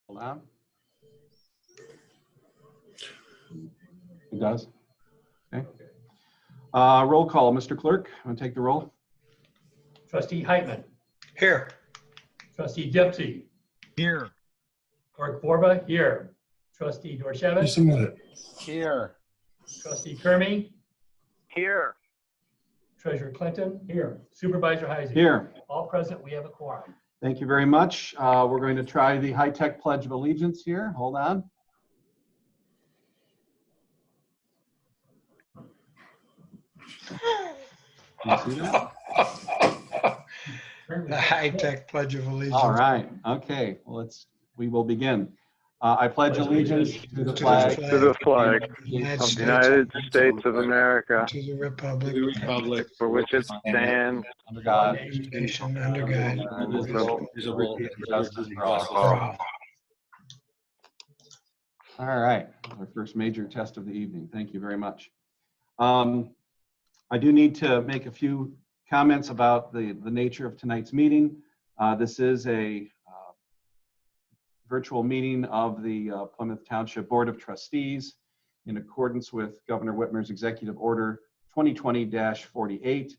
Hold on. It does? Okay. Roll call, Mr. Clerk, want to take the roll? Trustee Heitman. Here. Trustee Dipsy. Here. Clerk Borba, here. Trustee Dorchevitz. Just a minute. Here. Trustee Kermy. Here. Treasurer Clinton. Here. Supervisor Heisey. Here. All present, we have a quorum. Thank you very much. We're going to try the high-tech Pledge of Allegiance here. Hold on. You see that? The high-tech Pledge of Allegiance. All right. Okay. Well, we will begin. I pledge allegiance to the flag To To the flag of the United of States the United States of America, to the republic, for which it stands, under God, nation under God. indivisible, with justice for all. For all. All right, our first major test of the evening. Thank you very much. I do need to make a few comments about the nature of tonight's meeting. This is a virtual meeting of the Plymouth Township Board of Trustees in accordance with Governor Whitmer's Executive Order 2020-48. The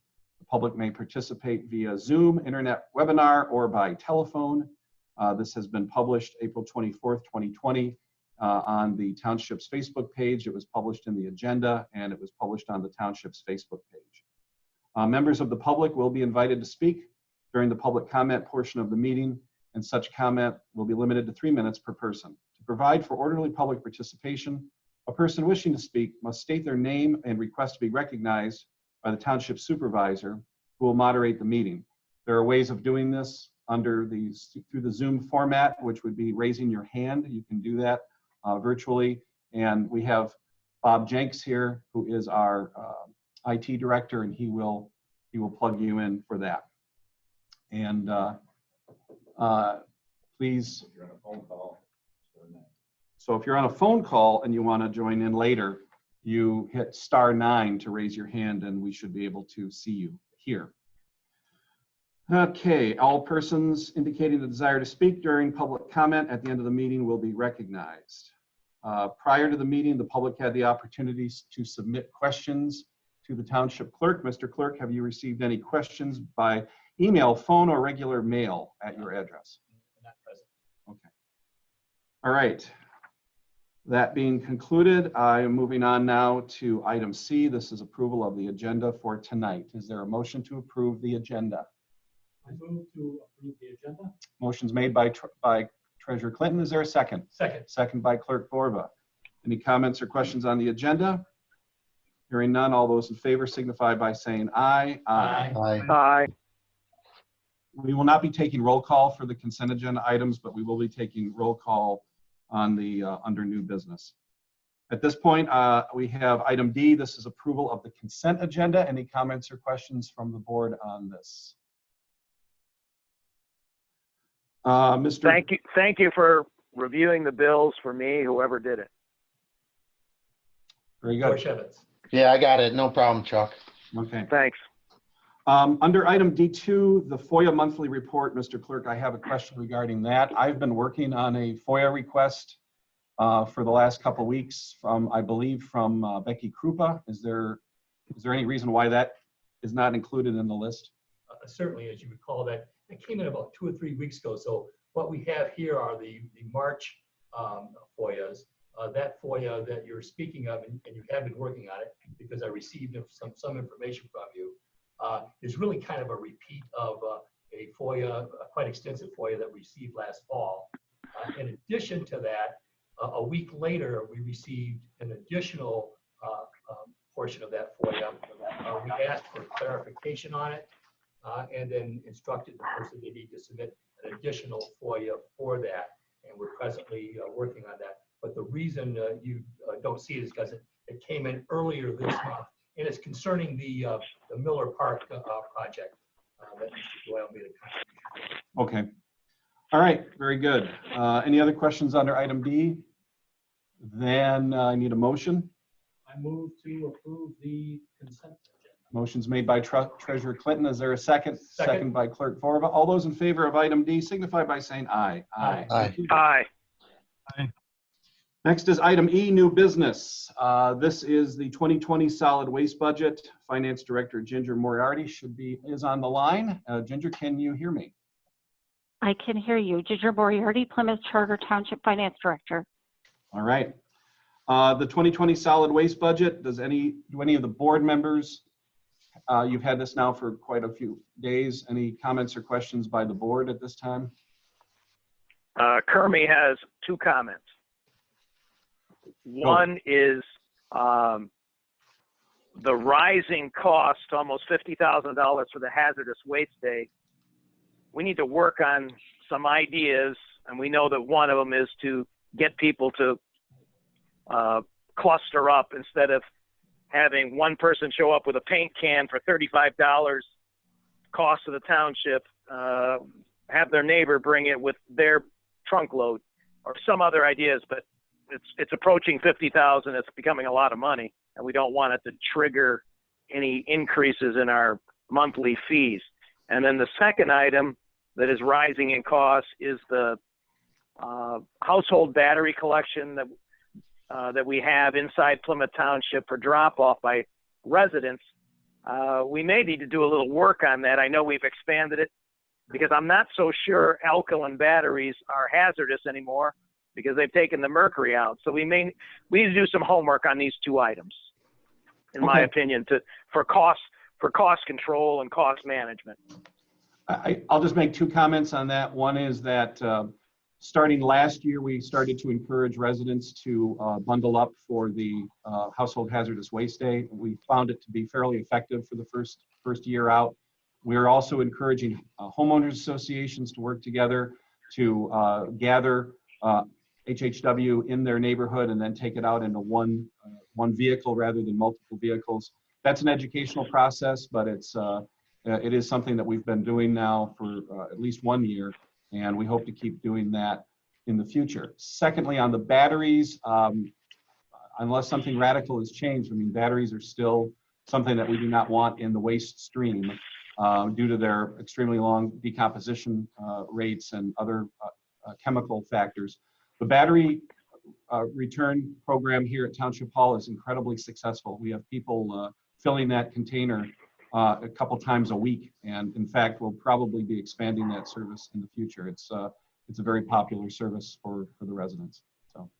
public may participate via Zoom, internet webinar, or by telephone. This has been published April 24th, 2020 on the Township's Facebook page. It was published in the agenda, and it was published on the Township's Facebook page. Members of the public will be invited to speak during the public comment portion of the meeting, and such comment will be limited to 3 minutes per person. To provide for orderly public participation, a person wishing to speak must state their name and request to be recognized by the Township Supervisor, who will moderate the meeting. There are ways of doing this through the Zoom format, which would be raising your hand. You can do that virtually. And we have Bob Jenks here, who is our IT director, and he will plug you in for that. And please, so if you're on a phone call and you want to join in later, you hit *9 to raise your hand, and we should be able to see you here. Okay, all persons indicating the desire to speak during public comment at the end of the meeting will be recognized. Prior to the meeting, the public had the opportunities to submit questions to the Township Clerk. Mr. Clerk, have you received any questions by email, phone, or regular mail at your address? Not present. Okay. All right. That being concluded, I am moving on now to item C. This is approval of the agenda for tonight. Is there a motion to approve the agenda? I move to approve the agenda. Motion's made by Treasurer Clinton. Is there a second? Second. Second by Clerk Borba. Any comments or questions on the agenda? Hearing none, all those in favor signify by saying aye. Aye. aye, We will not be taking roll call for the consent agenda items, but we will be taking roll call on the under new business. At this point, we have item D. This is approval of the consent agenda. Any comments or questions from the board on this? Mr. thank you for reviewing the bills for me, whoever did it. Very good. Dorchevitz. Yeah, I got it. No problem, Chuck. Okay. Thanks. Under item D2, the FOIA monthly report, Mr. Clerk, I have a question regarding that. I've been working on a FOIA request for the last couple of weeks from, I believe, from Becky Krupa. Is there any reason why that is not included in the list? Certainly, as you recall, that came in about 2 or 3 weeks ago. So what we have here are the March FOIAs. That FOIA that you're speaking of, and you have been working on it because I received some information from you, is really kind of a repeat of a FOIA, a quite extensive FOIA that we received last fall. In addition to that, a week later, we received an additional portion of that FOIA. We asked for clarification on it and then instructed the person they need to submit an additional FOIA for that. And we're presently working on that. But the reason you don't see it is because it came in earlier this month. And it's concerning the Miller Park project that Mr. Doyle made a contribution. Okay. All right. Very good. Any other questions under item D? Then I need a motion. I move to approve the consent agenda. Motion's made by Treasurer Clinton. Is there a second? Second by Clerk Borba. All those in favor of item D signify by saying aye. Aye. Aye. Aye, Aye. Next is item E, new business. This is the 2020 solid waste budget. Finance Director Ginger Moriarty is on the line. Ginger, can you hear me? I can hear you. Ginger Moriarty, Plymouth Charter Township Finance Director. All right. The 2020 solid waste budget, do any of the board members, you've had this now for quite a few days, any comments or questions by the board at this time? Kermie has two comments. One is the rising cost, almost $50,000 for the hazardous waste day. We need to work on some ideas, and we know that one of them is to get people to cluster up instead of having one person show up with a paint can for $35 cost of the township, have their neighbor bring it with their trunk load or some other ideas, but it's approaching 50,000. It's becoming a lot of money, and we don't want it to trigger any increases in our monthly fees. And then the second item that is rising in cost is the household battery collection that we have inside Plymouth Township for drop-off by residents. We may need to do a little work on that. I know we've expanded it because I'm not so sure alkaline batteries are hazardous anymore because they've taken the mercury out. So we need to do some homework on these two items, in my opinion, for cost control and cost management. I'll just make two comments on that. One is that starting last year, we started to encourage residents to bundle up for the Household Hazardous Waste Day. We found it to be fairly effective for the first year out. We are also encouraging homeowners associations to work together to gather HHW in their neighborhood and then take it out into one vehicle rather than multiple vehicles. That's an educational process, but it is something that we've been doing now for at least 1 year, and we hope to keep doing that in the future. Secondly, on the batteries, unless something radical has changed, I mean, batteries are still something that we do not want in the waste stream due to their extremely long decomposition rates and other chemical factors. The battery return program here at Township Hall is incredibly successful. We have people filling that container a couple times a week, and in fact, we'll probably be expanding that service in the future. It's a very popular service for the residents. So,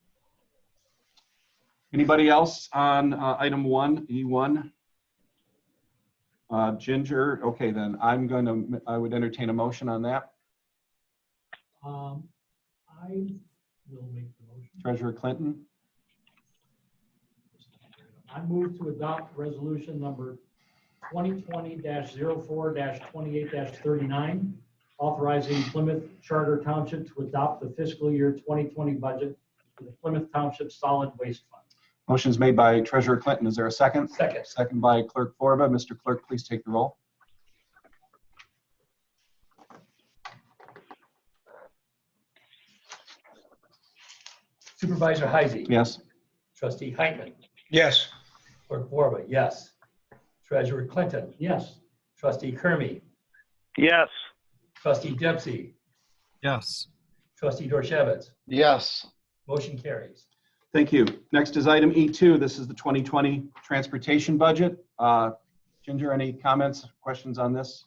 anybody else on item 1, E1? Ginger, okay, then I would entertain a motion on that. I will make the motion. Treasurer Clinton. I move to adopt resolution number 2020-04-28-39, authorizing Plymouth Charter Township to adopt the fiscal year 2020 budget for the Plymouth Township Solid Waste Fund. Motion's made by Treasurer Clinton. Is there a second? Second. Second by Clerk Forba. Mr. Clerk, please take the roll. Supervisor Heisey. Yes. Trustee Heitman. Yes. Clerk Borba, yes. Treasurer Clinton. Yes. Trustee Kermie. Yes. Trustee Dempsey. Yes. Trustee Dorchevitz. Yes. Motion carries. Thank you. Next is item E2. This is the 2020 transportation budget. Ginger, any comments, questions on this?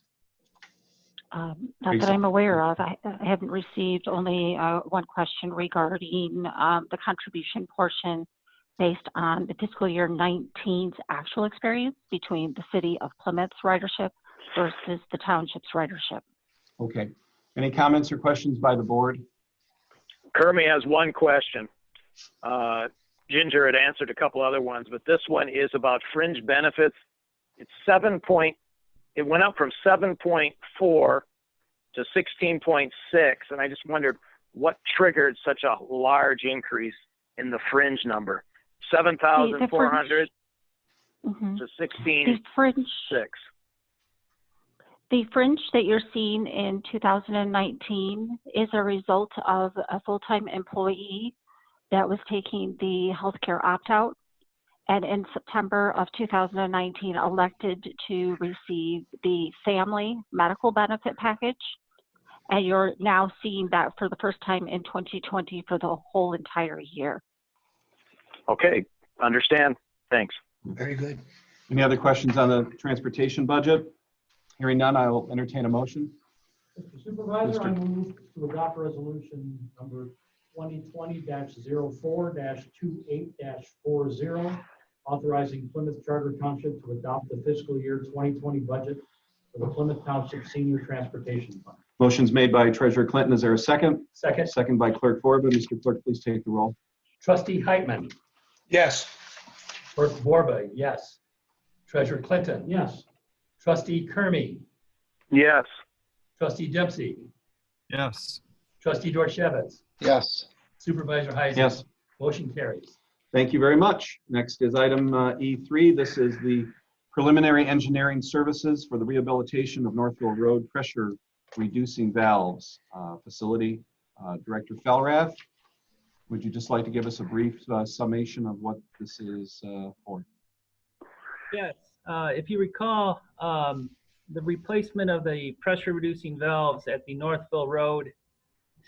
Not that I'm aware of. I haven't received only one question regarding the contribution portion based on the fiscal year 19's actual experience between the city of Plymouth's ridership versus the township's ridership. Okay. Any comments or questions by the board? Kermie has one question. Ginger had answered a couple other ones, but this one is about fringe benefits. It went up from 7.4 to 16.6, and I just wondered what triggered such a large increase in the fringe number. 7,400 to 16.6. The fringe that you're seeing in 2019 is a result of a full-time employee that was taking the healthcare opt-out, and in September of 2019 elected to receive the family medical benefit package. and you're now seeing that for the first time in 2020 for the whole entire year. Okay, understand. Thanks. Very good. Any other questions on the transportation budget? Hearing none, I will entertain a motion. Mr. Supervisor, I Mr. move to adopt resolution number 2020-04-28-40, authorizing Plymouth Charter Township to adopt the fiscal year 2020 budget for the Plymouth Township Senior Transportation Fund. Motion's made by Treasurer Clinton. Is there a second? Second, Second by Clerk Borba. Mr. Clerk, please take the roll. Trustee Heitman, Yes. Clerk Borba, yes. Treasurer Clinton, Yes. Trustee Kermy, Yes. Trustee Dempsey, Yes. Trustee Dorchevitz, Yes. Supervisor Heisler. Yes. Motion carries. Thank you very much. Next is item E3. This is the preliminary engineering services for the rehabilitation of Northville Road pressure reducing valves facility. Director Felrath, would you just like to give us a brief summation of what this is for? Yes, if you recall, the replacement of the pressure reducing valves at the Northville Road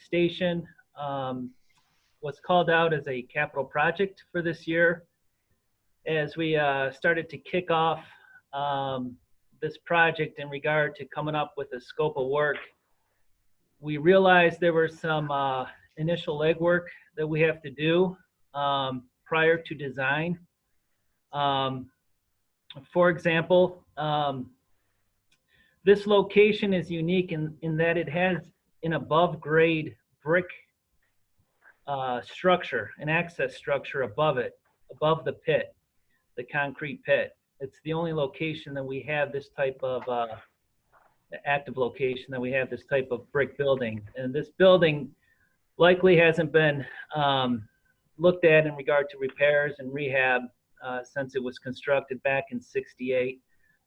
station was called out as a capital project for this year. As we started to kick off this project in regard to coming up with a scope of work, we realized there were some initial legwork that we have to do prior to design. For example, this location is unique in that it has an above grade brick structure, an access structure above it, above the pit, the concrete pit. It's the only location that we have this type of active location that we have this type of brick building. And this building likely hasn't been looked at in regard to repairs and rehab since it was constructed back in '68.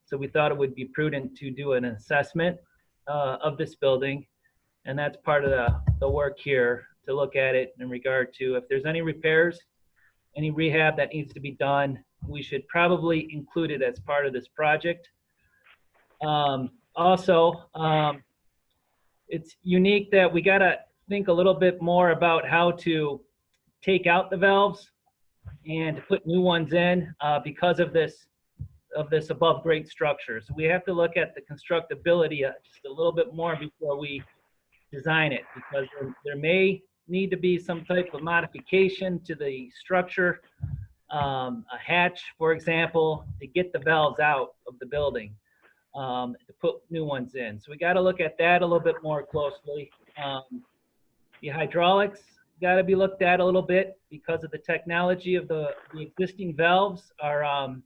So we thought it would be prudent to do an assessment of this building. And that's part of the work here, to look at it in regard to if there's any repairs, any rehab that needs to be done, we should probably include it as part of this project. It's unique that we got to think a little bit more about how to take out the valves and put new ones in because of this above grade structure. So we have to look at the constructability just a little bit more before we design it, because there may need to be some type of modification to the structure, a hatch, for example, to get the valves out of the building, to put new ones in. So we got to look at that a little bit more closely. The hydraulics got to be looked at a little bit because of the technology of the existing valves are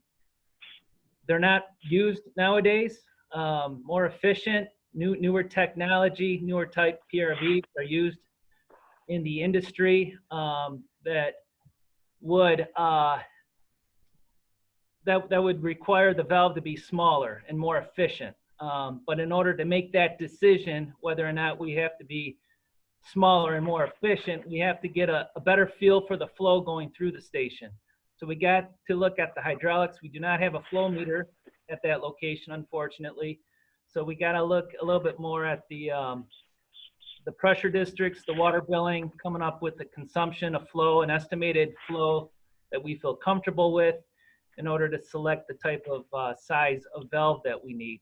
they're not used nowadays. More efficient, newer technology, newer type PRVs are used in the industry that would require the valve to be smaller and more efficient. But in order to make that decision whether or not we have to be smaller and more efficient, we have to get a better feel for the flow going through the station. So we got to look at the hydraulics. We do not have a flow meter at that location, unfortunately. So we got to look a little bit more at the pressure districts, the water billing, coming up with the consumption of flow, an estimated flow that we feel comfortable with in order to select the type of size of valve that we need.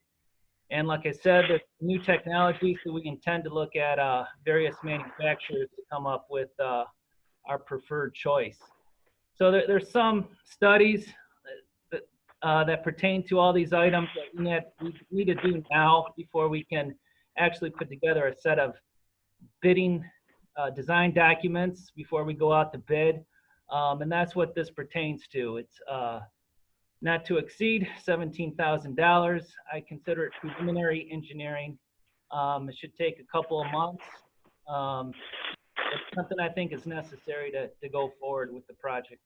And like I said, there's new technology, so we intend to look at various manufacturers to come up with our preferred choice. So there's some studies that pertain to all these items that we need to do now before we can actually put together a set of bidding design documents before we go out to bid. And that's what this pertains to. It's not to exceed $17,000. I consider it preliminary engineering. It should take a couple of months. It's something I think is necessary to go forward with the project.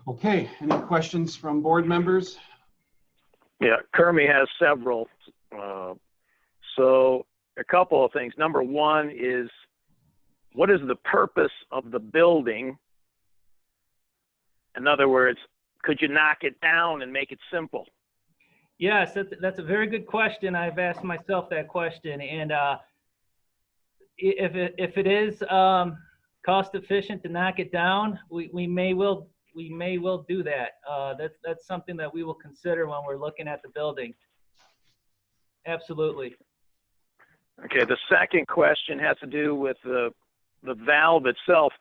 Okay, any questions from board members? Yeah, Kermie has several. So a couple of things. Number one is, what is the purpose of the building? In other words, could you knock it down and make it simple? Yes, that's a very good question. I've asked myself that question. And if it is cost efficient to knock it down, we may well do that. That's something that we will consider when we're looking at the building. Absolutely. Okay, the second question has to do with the valve itself.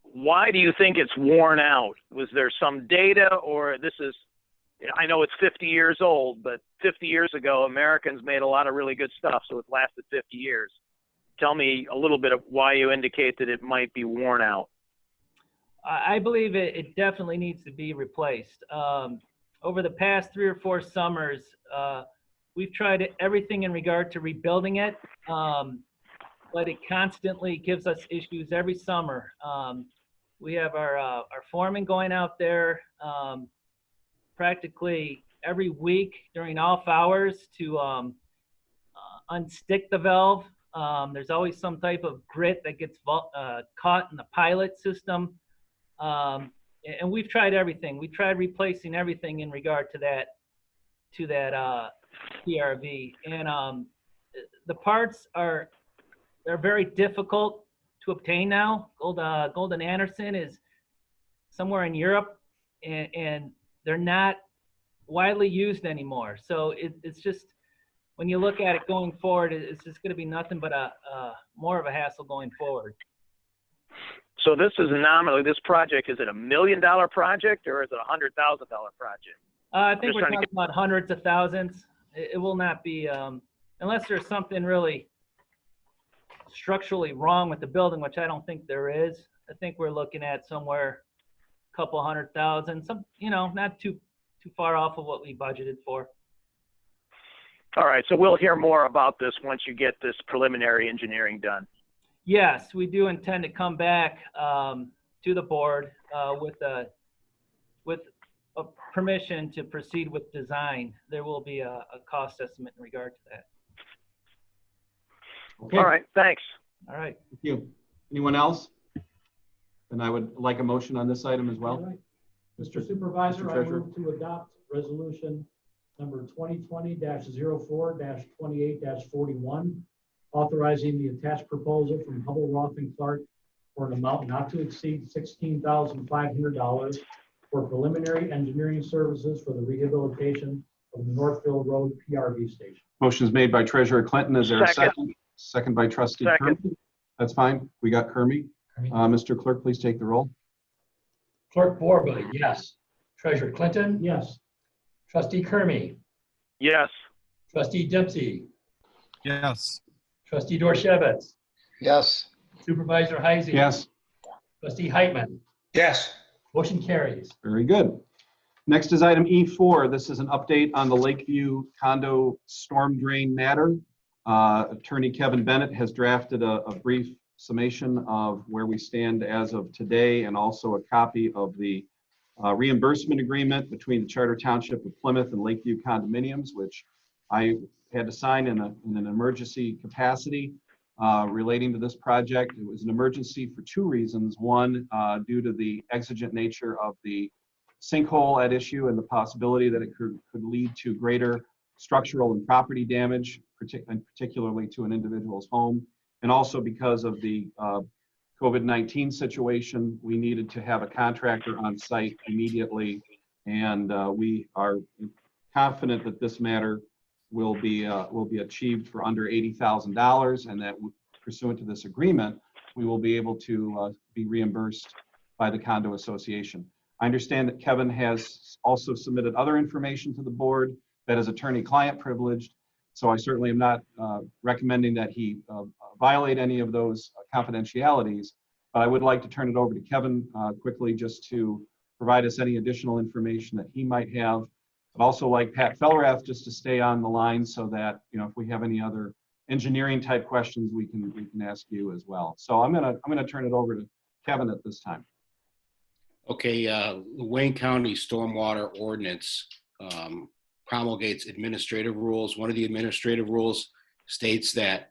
Why do you think it's worn out? Was there some data, or this is, I know it's 50 years old, but 50 years ago, Americans made a lot of really good stuff, so it's lasted 50 years. Tell me a little bit of why you indicate that it might be worn out. I believe it definitely needs to be replaced. Over the past 3 or 4 summers, we've tried everything in regard to rebuilding it, but it constantly gives us issues every summer. We have our foreman going out there practically every week during off hours to unstick the valve. There's always some type of grit that gets caught in the pilot system. And we've tried everything. We tried replacing everything in regard to that PRV. And the parts they're very difficult to obtain now. Golden Anderson is somewhere in Europe, and they're not widely used anymore. So it's just, when you look at it going forward, it's just going to be nothing but more of a hassle going forward. So this is nominally, this project, is it $1 million project or is it a $100,000 project? I think we're talking about hundreds of thousands. It will not be, unless there's something really structurally wrong with the building, which I don't think there is. I think we're looking at somewhere a couple $100,000, some, not too far off of what we budgeted for. All right, so we'll hear more about this once you get this preliminary engineering done. Yes, we do intend to come back to the board with a permission to proceed with design. There will be a cost estimate in regard to that. Okay. All right, thanks. All right. Thank you. Anyone else? And I would like a motion on this item as well. All right. Mr. Supervisor, Mr. I Treasurer. move to adopt resolution number 2020-04-28-41, authorizing the attached proposal from Hubble, Roth & Clark for an amount not to exceed $16,500 for preliminary engineering services for the rehabilitation of the Northville Road PRV station. Motion is made by Treasurer Clinton. Is there a Second. second? Second by Trustee Second. Kermy. That's fine. We got Kermy. Mr. Clerk, please take the roll. Clerk Borba, yes. Treasurer Clinton? Yes. Trustee Kermy? Yes. Trustee Dempsey? Yes. Trustee Dorshevitz? Yes. Supervisor Heisey? Yes. Trustee Heitman? Yes. Motion carries. Very good. Next is item E4. This is an update on the Lakeview condo storm drain matter. Attorney Kevin Bennett has drafted a brief summation of where we stand as of today, and also a copy of the reimbursement agreement between the Charter Township of Plymouth and Lakeview Condominiums, which I had to sign in an emergency capacity relating to this project. It was an emergency for 2 reasons. One, due to the exigent nature of the sinkhole at issue and the possibility that it could lead to greater structural and property damage, particularly to an individual's home. And also because of the COVID-19 situation, we needed to have a contractor on site immediately. And we are confident that this matter will be achieved for under $80,000, and that pursuant to this agreement, we will be able to be reimbursed by the condo association. I understand that Kevin has also submitted other information to the board that is attorney-client privileged, so I certainly am not recommending that he violate any of those confidentialities, but I would like to turn it over to Kevin quickly just to provide us any additional information that he might have. I'd also like Pat Fellerath just to stay on the line so that, if we have any other engineering type questions, we can ask you as well. So I'm gonna turn it over to Kevin at this time. Okay, the Wayne County Stormwater Ordinance promulgates administrative rules. One of the administrative rules states that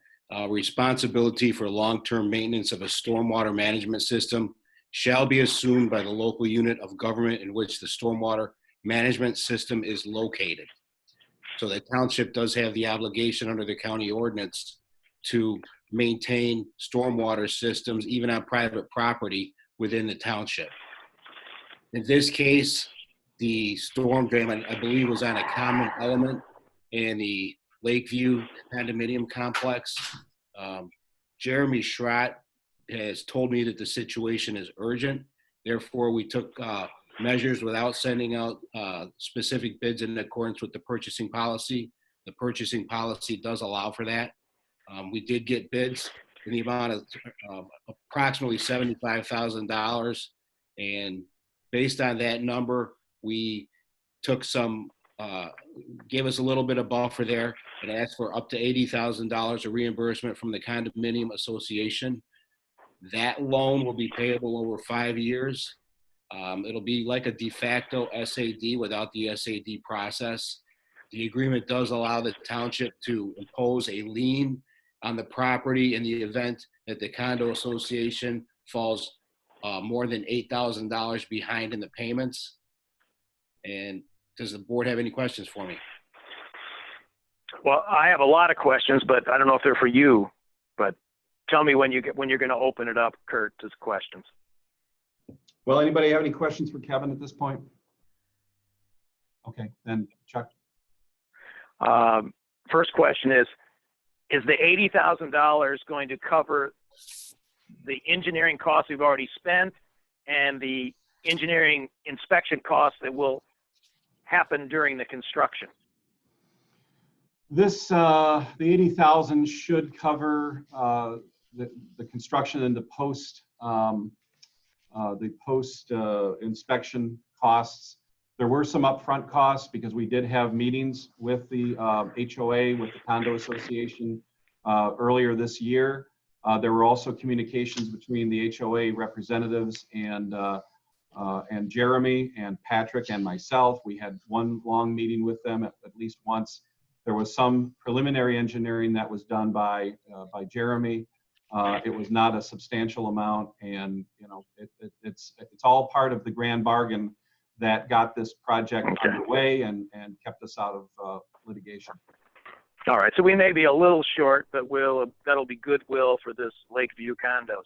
responsibility for long-term maintenance of a stormwater management system shall be assumed by the local unit of government in which the stormwater management system is located. So the township does have the obligation under the county ordinance to maintain stormwater systems, even on private property within the township. In this case, the storm drain, I believe, was on a common element in the Lakeview condominium complex. Jeremy Schrott has told me that the situation is urgent. Therefore, we took measures without sending out specific bids in accordance with the purchasing policy. The purchasing policy does allow for that. We did get bids in the amount of approximately $75,000. And based on that number, we took some, gave us a little bit of buffer there and asked for up to $80,000 of reimbursement from the condominium association. That loan will be payable over 5 years. It'll be like a de facto SAD without the SAD process. The agreement does allow the township to impose a lien on the property in the event that the condo association falls more than $8,000 behind in the payments. And does the board have any questions for me? Well, I have a lot of questions, but I don't know if they're for you. But tell me when you're going to open it up, Kurt, to questions. Well, anybody have any questions for Kevin at this point? Okay, then Chuck. First question is the $80,000 going to cover the engineering costs we've already spent and the engineering inspection costs that will happen during the construction? This, the 80,000 should cover the construction and the post inspection costs. There were some upfront costs because we did have meetings with the HOA, with the condo association earlier this year. There were also communications between the HOA representatives and Jeremy and Patrick and myself. We had one long meeting with them at least once. There was some preliminary engineering that was done by Jeremy. It was not a substantial amount, and you know it's all part of the grand bargain that got this project underway and kept us out of litigation. All right, so we may be a little short, but that'll be goodwill for this Lakeview condos.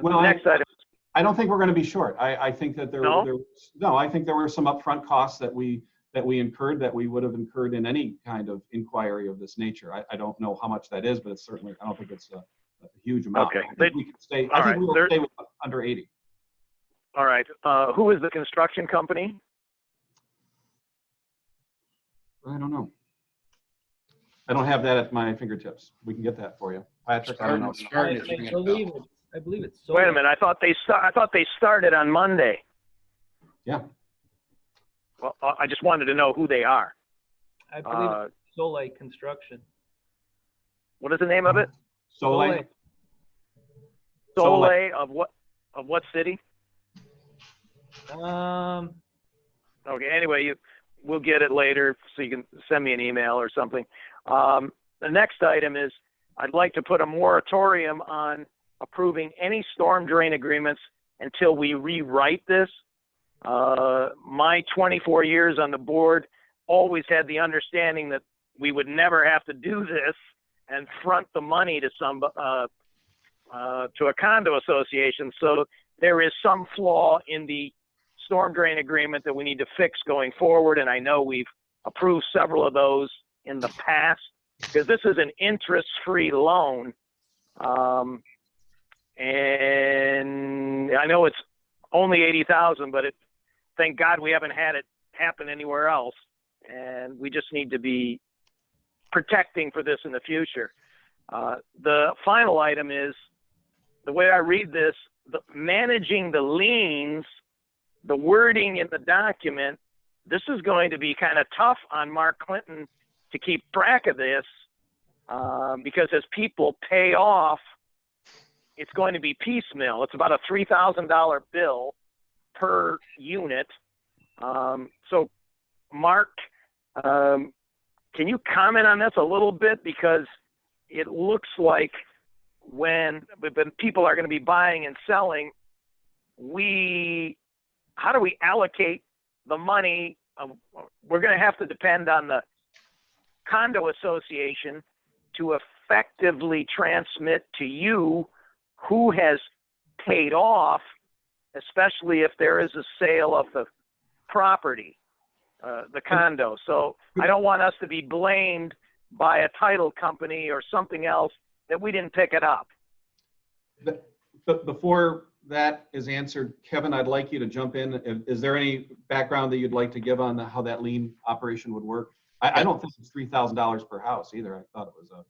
Well, next item. I don't think we're going to be short. I think that I think there were some upfront costs that we incurred that we would have incurred in any kind of inquiry of this nature. I don't know how much that is, but it's certainly, I don't think it's a huge amount. Okay. I think we will stay with under 80. All right. Who is the construction company? I don't know. I don't have that at my fingertips. We can get that for you. Patrick, I don't know. I believe it's. Wait a minute. I thought they started on Monday. Yeah. Well, I just wanted to know who they are. I believe it's Soleil Construction. What is the name of it? Soleil. Soleil of what city? Okay. Anyway, we'll get it later, so you can send me an email or something. The next item is I'd like to put a moratorium on approving any storm drain agreements until we rewrite this. My 24 years on the board always had the understanding that we would never have to do this and front the money to a condo association. So there is some flaw in the storm drain agreement that we need to fix going forward. And I know we've approved several of those in the past because this is an interest-free loan. And I know it's only 80,000, but thank God we haven't had it happen anywhere else. And we just need to be protecting for this in the future. The final item is, the way I read this, managing the liens, the wording in the document, this is going to be kind of tough on Mark Clinton to keep track of this because as people pay off, it's going to be piecemeal. It's about a $3,000 bill per unit. So, Mark, can you comment on this a little bit? Because it looks like when people are going to be buying and selling, how do we allocate the money? We're going to have to depend on the condo association to effectively transmit to you who has paid off, especially if there is a sale of the property, the condo. So I don't want us to be blamed by a title company or something else that we didn't pick it up. But before that is answered, Kevin, I'd like you to jump in. Is there any background that you'd like to give on how that lien operation would work? I don't think it's $3,000 per house either. I thought it was a.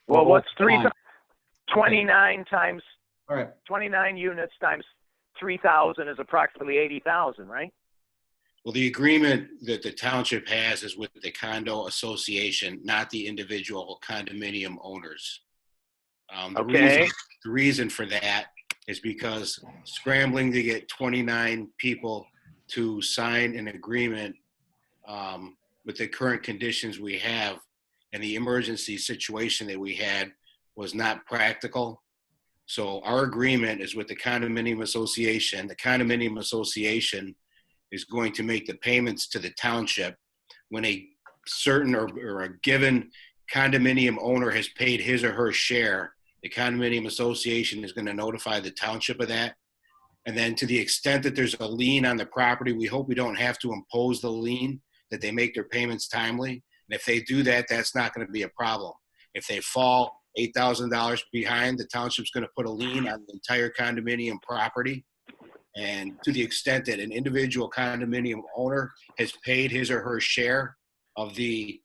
Well, what's 29 times, All right. 29 units times 3,000 is approximately 80,000, right? Well, the agreement that the township has is with the condo association, not the individual condominium owners. The reason for that is because scrambling to get 29 people to sign an agreement with the current conditions we have and the emergency situation that we had was not practical. So our agreement is with the condominium association. The condominium association is going to make the payments to the township when a certain or a given condominium owner has paid his or her share. The condominium association is going to notify the township of that. And then to the extent that there's a lien on the property, we hope we don't have to impose the lien, that they make their payments timely. And if they do that, that's not going to be a problem. If they fall $8,000 behind, the township's going to put a lien on the entire condominium property. And to the extent that an individual condominium owner has paid his or her share of the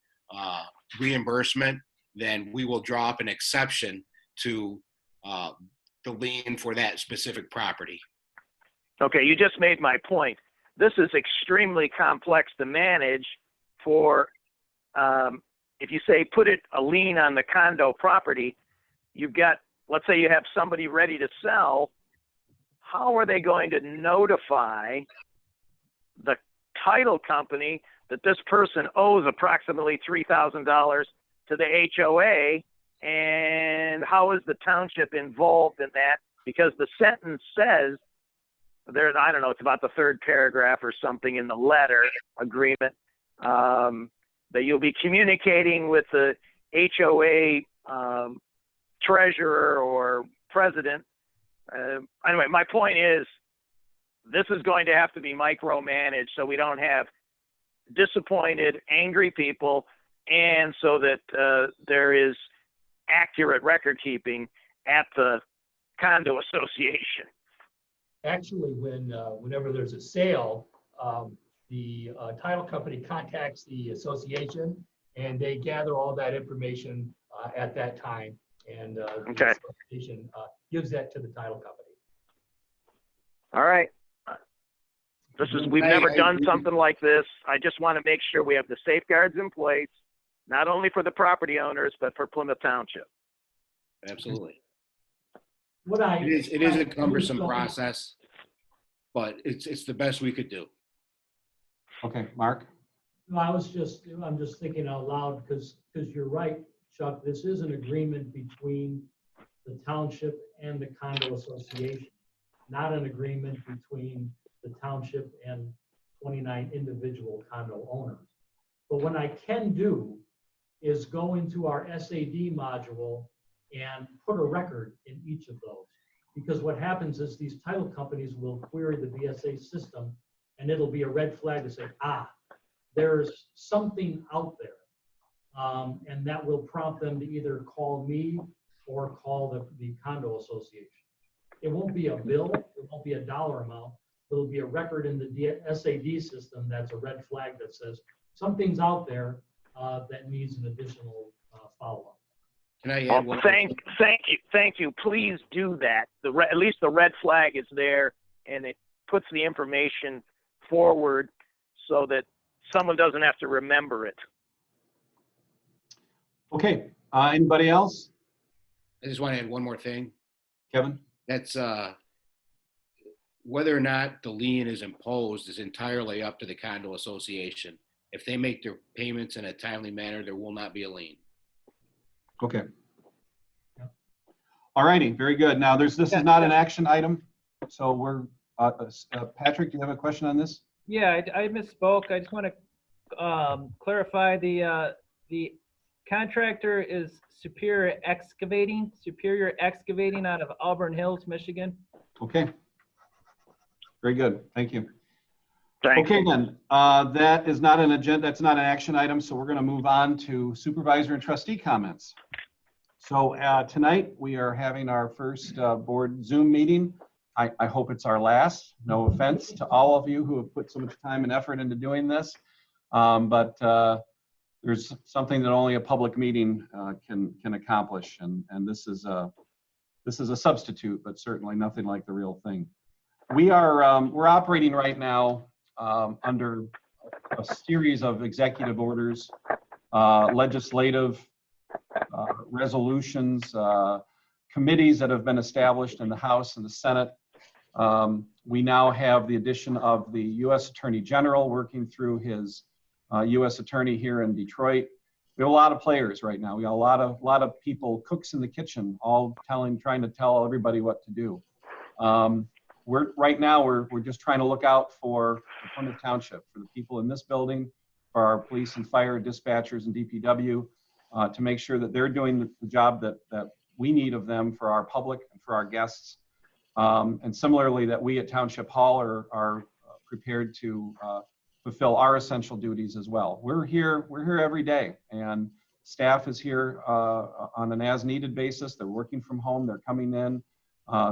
reimbursement, then we will draw up an exception to the lien for that specific property. Okay, you just made my point. This is extremely complex to manage for, if you say put a lien on the condo property, you've got, let's say you have somebody ready to sell. How are they going to notify the title company that this person owes approximately $3,000 to the HOA? And how is the township involved in that? Because the sentence says, there's, I don't know, it's about the third paragraph or something in the letter agreement, that you'll be communicating with the HOA treasurer or president. Anyway, my point is, this is going to have to be micromanaged so we don't have disappointed, angry people, and so that there is accurate record keeping at the condo association. Actually, whenever there's a sale, the title company contacts the association and they gather all that information at that time. And the association gives that to the title company. All right. We've never done something like this. I just want to make sure we have the safeguards in place, not only for the property owners, but for Plymouth Township. Absolutely. It is a cumbersome process, but it's the best we could do. Okay, Mark. No, I'm just thinking out loud because you're right, Chuck. This is an agreement between the township and the condo association, not an agreement between the township and 29 individual condo owners. But what I can do is go into our SAD module and put a record in each of those. Because what happens is these title companies will query the BSA system and it'll be a red flag to say, there's something out there. And that will prompt them to either call me or call the condo association. It won't be a bill, it won't be a dollar amount. It'll be a record in the SAD system that's a red flag that says something's out there that needs an additional follow-up. Can I add one? Thank you. Please do that. At least the red flag is there, and it puts the information forward so that someone doesn't have to remember it. Okay. Anybody else? I just want to add one more thing. Kevin? That's whether or not the lien is imposed is entirely up to the condo association. If they make their payments in a timely manner, there will not be a lien. Okay. All righty, very good. Now, this is not an action item, so we're, Patrick, do you have a question on this? Yeah, I misspoke. I just want to clarify the contractor is Superior Excavating out of Auburn Hills, Michigan. Okay. Very good. Thank you. Thanks. Okay, then, that is not an agenda, that's not an action item, so we're going to move on to supervisor and trustee comments. So tonight we are having our first board Zoom meeting. I hope it's our last. No offense to all of you who have put so much time and effort into doing this, but there's something that only a public meeting can accomplish, and this is a substitute, but certainly nothing like the real thing. We're operating right now under a series of executive orders, legislative resolutions, committees that have been established in the House and the Senate. We now have the addition of the U.S. Attorney General working through his U.S. Attorney here in Detroit. We have a lot of players right now. We have a lot of people, cooks in the kitchen, all trying to tell everybody what to do. Right now we're just trying to look out for the Plymouth Township, for the people in this building, for our police and fire dispatchers and DPW, to make sure that they're doing the job that we need of them for our public and for our guests. And similarly, that we at Township Hall are prepared to fulfill our essential duties as well. We're here every day, and staff is here on an as-needed basis. They're working from home. They're coming in.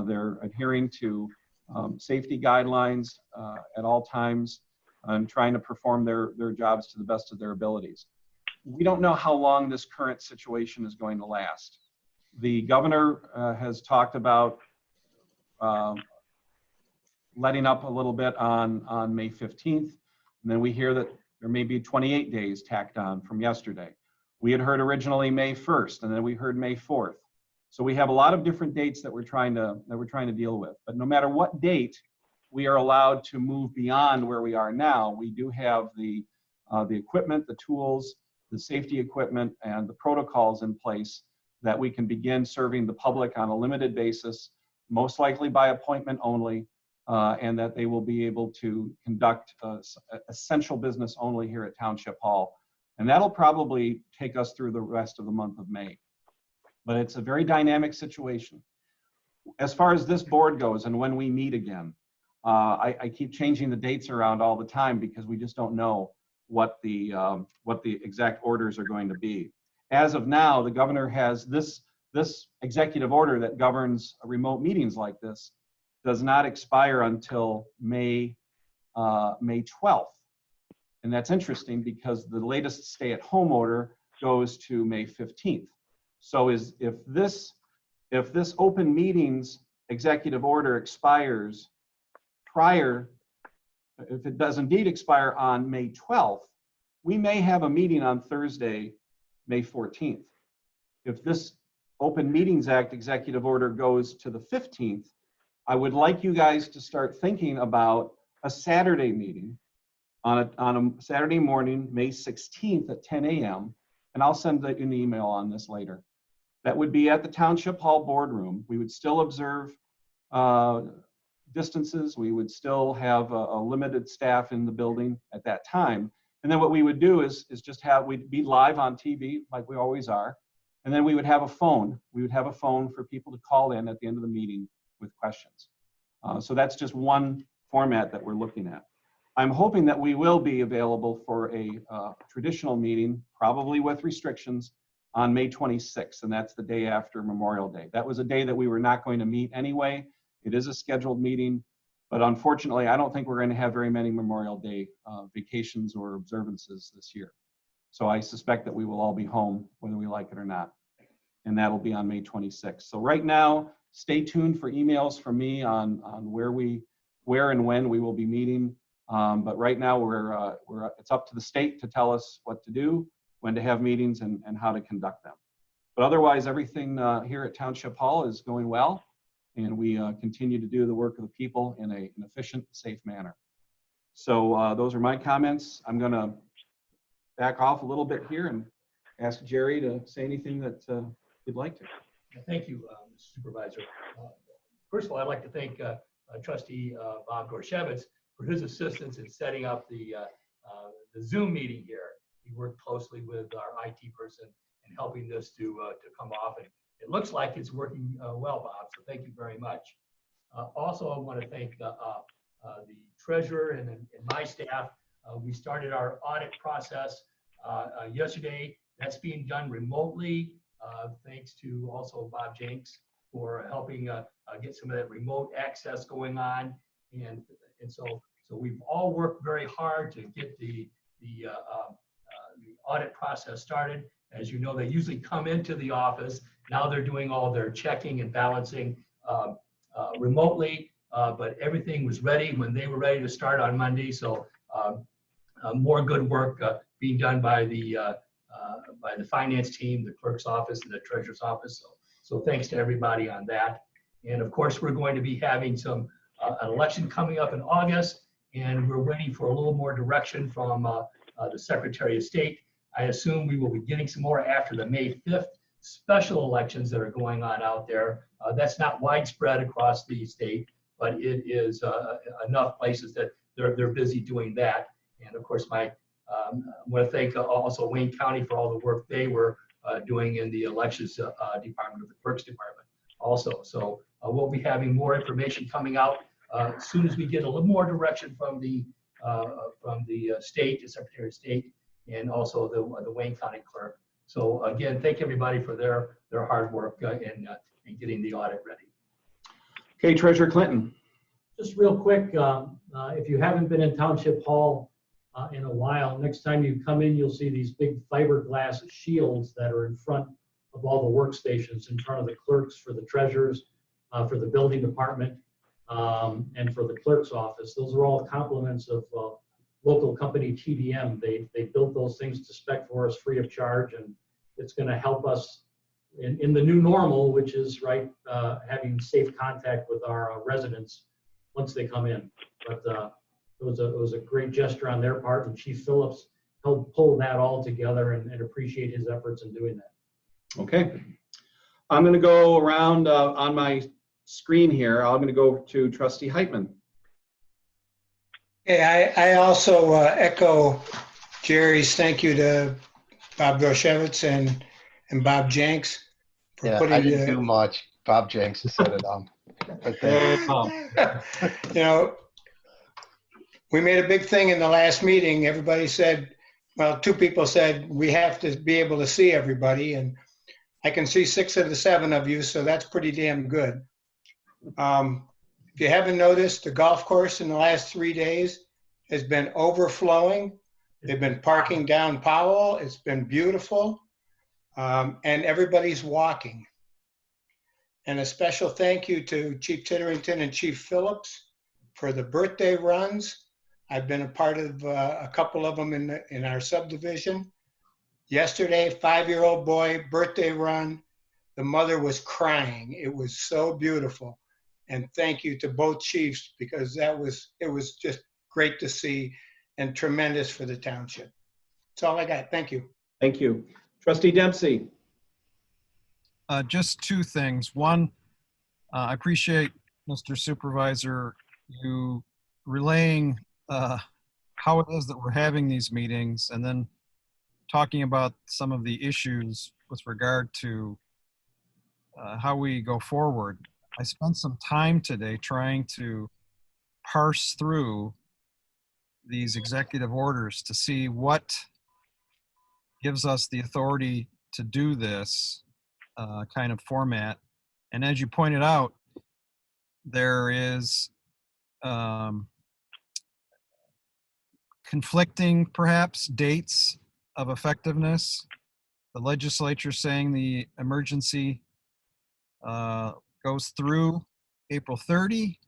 They're adhering to safety guidelines at all times and trying to perform their jobs to the best of their abilities. We don't know how long this current situation is going to last. The governor has talked about letting up a little bit on May 15th, and then we hear that there may be 28 days tacked on from yesterday. We had heard originally May 1st, and then we heard May 4th. So we have a lot of different dates that we're trying to deal with. But no matter what date we are allowed to move beyond where we are now, we do have the equipment, the tools, the safety equipment, and the protocols in place that we can begin serving the public on a limited basis, most likely by appointment only, and that they will be able to conduct essential business only here at Township Hall. And that'll probably take us through the rest of the month of May. But it's a very dynamic situation. As far as this board goes and when we meet again, I keep changing the dates around all the time because we just don't know what the exact orders are going to be. As of now, the governor has this executive order that governs remote meetings like this does not expire until May 12th. And that's interesting because the latest stay-at-home order goes to May 15th. So if this open meetings executive order expires if it does indeed expire on May 12th, we may have a meeting on Thursday, May 14th. If this Open Meetings Act executive order goes to the 15th, I would like you guys to start thinking about a Saturday meeting on a Saturday morning, May 16th at 10 a.m. And I'll send an email on this later. That would be at the Township Hall boardroom. We would still observe distances. We would still have a limited staff in the building at that time. And then what we would do is just we'd be live on TV like we always are. And then we would have a phone. We would have a phone for people to call in at the end of the meeting with questions. So that's just one format that we're looking at. I'm hoping that we will be available for a traditional meeting, probably with restrictions, on May 26th, and that's the day after Memorial Day. That was a day that we were not going to meet anyway. It is a scheduled meeting, but unfortunately, I don't think we're going to have very many Memorial Day vacations or observances this year. So I suspect that we will all be home, whether we like it or not, and that'll be on May 26th. So right now, stay tuned for emails from me on where and when we will be meeting. But right now, it's up to the state to tell us what to do, when to have meetings, and how to conduct them. But otherwise, everything here at Township Hall is going well, and we continue to do the work of the people in an efficient, safe manner. So those are my comments. I'm going to back off a little bit here and ask Jerry to say anything that you'd like to. Thank you, Mr. Supervisor. First of all, I'd like to thank Trustee Bob Gorshevitz for his assistance in setting up the Zoom meeting here. He worked closely with our IT person and helping this to come off. And it looks like it's working well, Bob. So thank you very much. Also, I want to thank the treasurer and my staff. We started our audit process yesterday. That's being done remotely, thanks to also Bob Jenks for helping get some of that remote access going on. And so we've all worked very hard to get the audit process started. As you know, they usually come into the office. Now they're doing all their checking and balancing remotely, but everything was ready when they were ready to start on Monday. So more good work being done by the finance team, the clerk's office, and the treasurer's office. So thanks to everybody on that. And of course, we're going to be having an election coming up in August, and we're waiting for a little more direction from the Secretary of State. I assume we will be getting some more after the May 5th special elections that are going on out there. That's not widespread across the state, but it is enough places that they're busy doing that. And of course, I want to thank also Wayne County for all the work they were doing in the elections department of the clerk's department also. So we'll be having more information coming out as soon as we get a little more direction from the state, the Secretary of State, and also the Wayne County clerk. So again, thank everybody for their hard work in getting the audit ready. Okay, Treasurer Clinton. Just real quick, if you haven't been in Township Hall in a while, next time you come in, you'll see these big fiberglass shields that are in front of all the workstations, in front of the clerks, for the treasurers, for the building department, and for the clerk's office. Those are all compliments of local company TDM. They built those things to spec for us free of charge, and it's going to help us in the new normal, which is having safe contact with our residents once they come in. But it was a great gesture on their part, and Chief Phillips helped pull that all together, and appreciate his efforts in doing that. Okay, I'm going to go around on my screen here. I'm going to go to Trustee Heitman. Hey, I also echo Jerry's thank you to Bob Groshevitz and Bob Jenks for Yeah, putting I didn't do much. Bob Jenks set it on. But you know, we made a big thing in the last meeting. Everybody said, well, two people said we have to be able to see everybody, and I can see 6 of the 7 of you, so that's pretty damn good. If you haven't noticed, the golf course in the last 3 days has been overflowing. They've been parking down Powell. It's been beautiful, and everybody's walking. And a special thank you to Chief Titterington and Chief Phillips for the birthday runs. I've been a part of a couple of them in our subdivision. Yesterday, 5-year-old boy, birthday run. The mother was crying. It was so beautiful. And thank you to both chiefs, because it was just great to see and tremendous for the township. That's all I got. Thank you. Thank you. Trustee Dempsey. Just 2 things. One, I appreciate, Mr. Supervisor, you relaying how it is that we're having these meetings, and then talking about some of the issues with regard to how we go forward. I spent some time today trying to parse through these executive orders to see what gives us the authority to do this kind of format. And as you pointed out, there is conflicting, perhaps, dates of effectiveness. The legislature saying the emergency goes through April 30,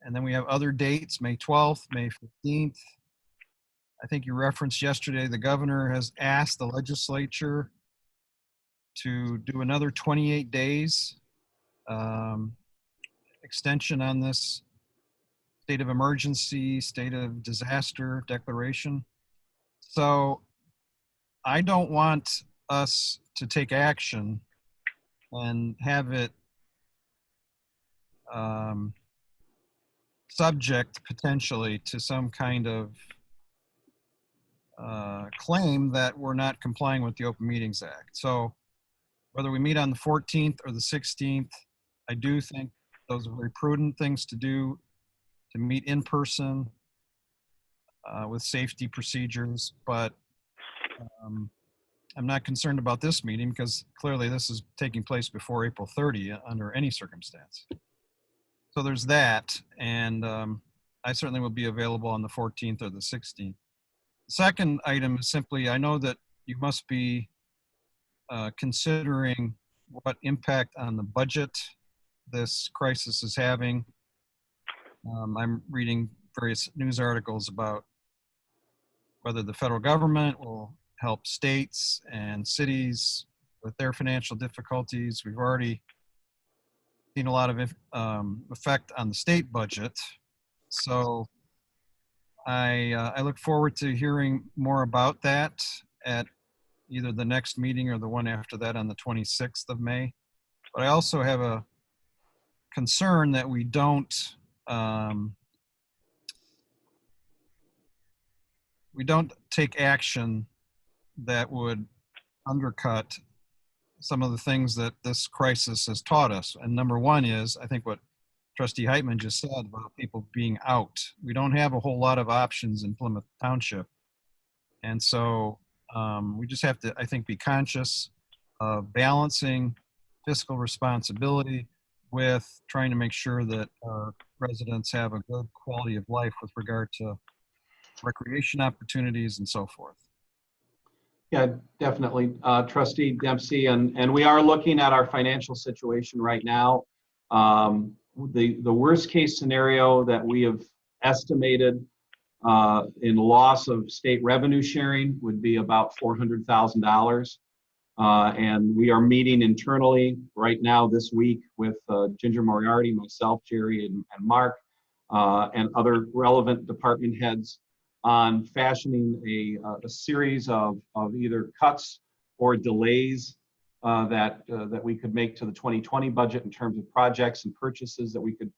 and then we have other dates, May 12th, May 15th. I think you referenced yesterday, the governor has asked the legislature to do another 28 days extension on this state of emergency, state of disaster declaration. So I don't want us to take action and have it subject potentially to some kind of claim that we're not complying with the Open Meetings Act. So whether we meet on the 14th or the 16th, I do think those are very prudent things to do, to meet in person with safety procedures. But I'm not concerned about this meeting because clearly this is taking place before April 30 under any circumstance. So there's that, and I certainly will be available on the 14th or the 16th. The second item is simply, I know that you must be considering what impact on the budget this crisis is having. I'm reading various news articles about whether the federal government will help states and cities with their financial difficulties. We've already seen a lot of effect on the state budget. So I look forward to hearing more about that at either the next meeting or the one after that on the 26th of May. But I also have a concern that we don't take action that would undercut some of the things that this crisis has taught us. And number one is, I think what Trustee Heitman just said about people being out. We don't have a whole lot of options in Plymouth Township. And so we just have to, I think, be conscious of balancing fiscal responsibility with trying to make sure that our residents have a good quality of life with regard to recreation opportunities and so forth. Yeah, definitely, Trustee Dempsey, and we are looking at our financial situation right now. The worst case scenario that we have estimated in loss of state revenue sharing would be about $400,000. And we are meeting internally right now this week with Ginger Moriarty, myself, Jerry, and Mark, and other relevant department heads on fashioning a series of either cuts or delays that we could make to the 2020 budget in terms of projects and purchases that we could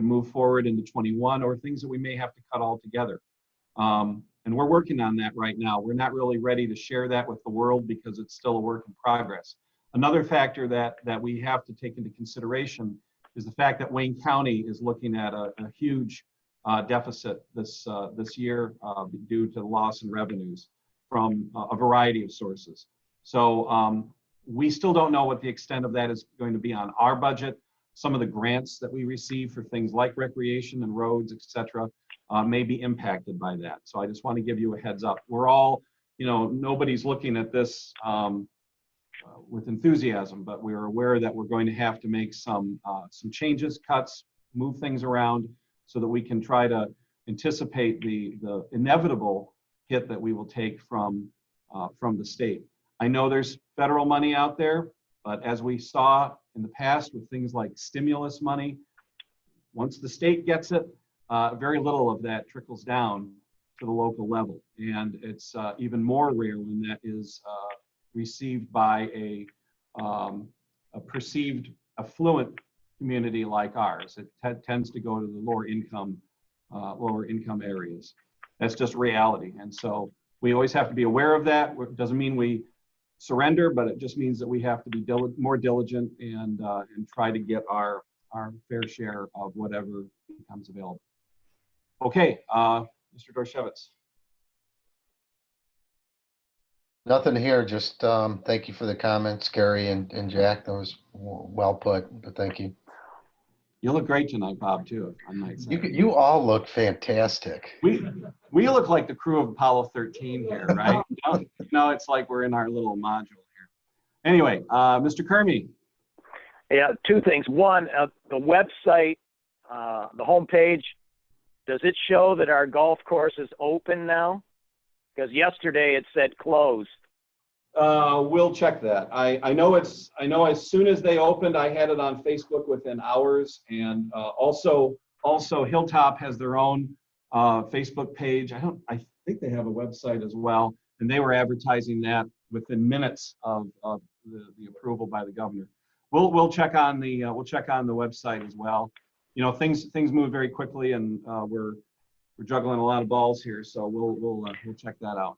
move forward into 21, or things that we may have to cut altogether. And we're working on that right now. We're not really ready to share that with the world because it's still a work in progress. Another factor that we have to take into consideration is the fact that Wayne County is looking at a huge deficit this year due to loss in revenues from a variety of sources. So we still don't know what the extent of that is going to be on our budget. Some of the grants that we receive for things like recreation and roads, et cetera, may be impacted by that. So I just want to give you a heads up. We're all, nobody's looking at this with enthusiasm, but we're aware that we're going to have to make some changes, cuts, move things around so that we can try to anticipate the inevitable hit that we will take from the state. I know there's federal money out there, but as we saw in the past with things like stimulus money, once the state gets it, very little of that trickles down to the local level. And it's even more rare when that is received by a perceived affluent community like ours. It tends to go to the lower income areas. That's just reality. And so we always have to be aware of that. It doesn't mean we surrender, but it just means that we have to be more diligent and try to get our fair share of whatever becomes available. Okay, Mr. Dorshevitz. Nothing here, just thank you for the comments, Gary and Jack. That was well put, but thank you. You look great tonight, Bob, too. I might say. You all look fantastic. We look like the crew of Apollo 13 here, right? It's like we're in our little module here. Anyway, Mr. Kermey. Yeah, two things. One, the website, the homepage, does it show that our golf course is open now? Because yesterday it said closed. We'll check that. I know as soon as they opened, I had it on Facebook within hours, and also Hilltop has their own Facebook page. I think they have a website as well, and they were advertising that within minutes of the approval by the governor. We'll check on the website as well. Things move very quickly, and we're juggling a lot of balls here, so we'll check that out.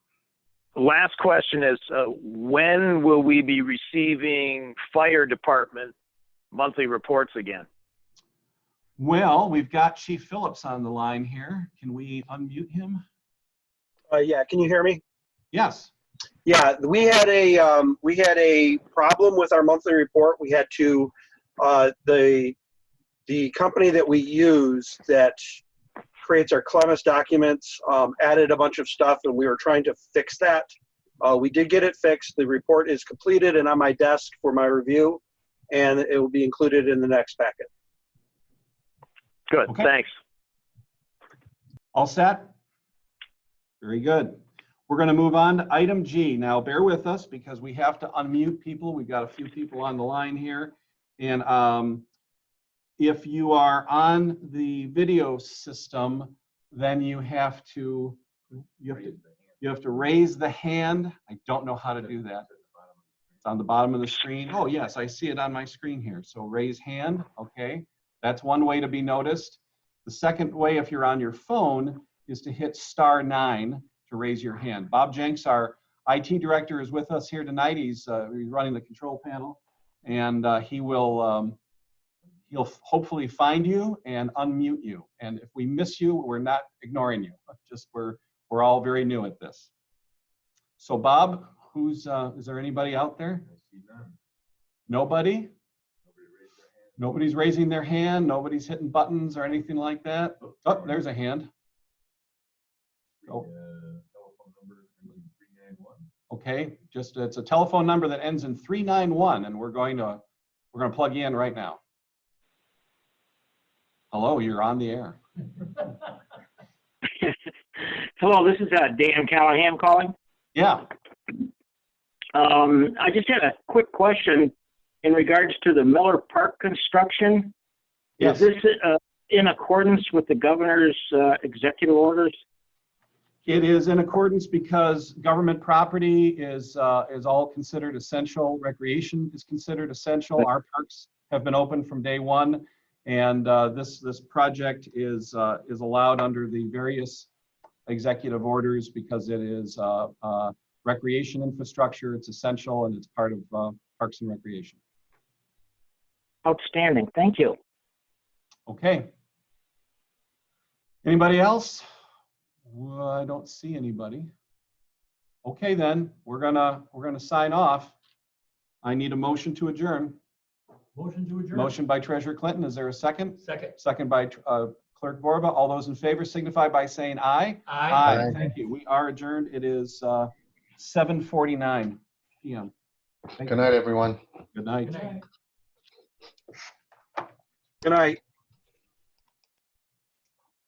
Last question is, when will we be receiving fire department monthly reports again? Well, we've got Chief Phillips on the line here. Can we unmute him? Yeah, can you hear me? Yes. Yeah, we had a problem with our monthly report. We had to the company that we use that creates our Clemis documents added a bunch of stuff, and we were trying to fix that. We did get it fixed. The report is completed and on my desk for my review, and it will be included in the next packet. Good, Okay. thanks. All set? Very good. We're going to move on to item G. Now, bear with us because we have to unmute people. We've got a few people on the line here. And if you are on the video system, then you have to raise the hand. I don't know how to do that. It's on the bottom of the screen. Oh, yes, I see it on my screen here. So raise hand. Okay. That's one way to be noticed. The second way, if you're on your phone, is to hit *9 to raise your hand. Bob Jenks, our IT director, is with us here tonight. He's running the control panel, and he'll hopefully find you and unmute you. And if we miss you, we're not ignoring you. Just we're all very new at this. So Bob, is there anybody out there? I see none. Nobody? Nobody's raising their hand. Nobody's hitting buttons or anything like that. Oh, there's a hand. Oh. Okay, it's a telephone number that ends in 391, and we're going to plug you in right now. Hello, you're on the air. Hello, this is Dan Callahan calling. Yeah. I just had a quick question in regards to the Miller Park construction. Yes. Is this in accordance with the governor's executive orders? It is in accordance because government property is all considered essential. Recreation is considered essential. Our parks have been open from day one, and this project is allowed under the various executive orders because it is recreation infrastructure. It's essential, and it's part of Parks and Recreation. Outstanding. Thank you. Okay. Anybody else? Well, I don't see anybody. Okay, then we're gonna sign off. I need a motion to adjourn. Motion to adjourn. Motion by Treasurer Clinton. Is there a second? Second. Second by Clerk Borba. All those in favor signify by saying aye. Aye. Aye. Thank you. We are adjourned. It is 7:49 p.m. Good night, everyone. Good night. Good night. Good night.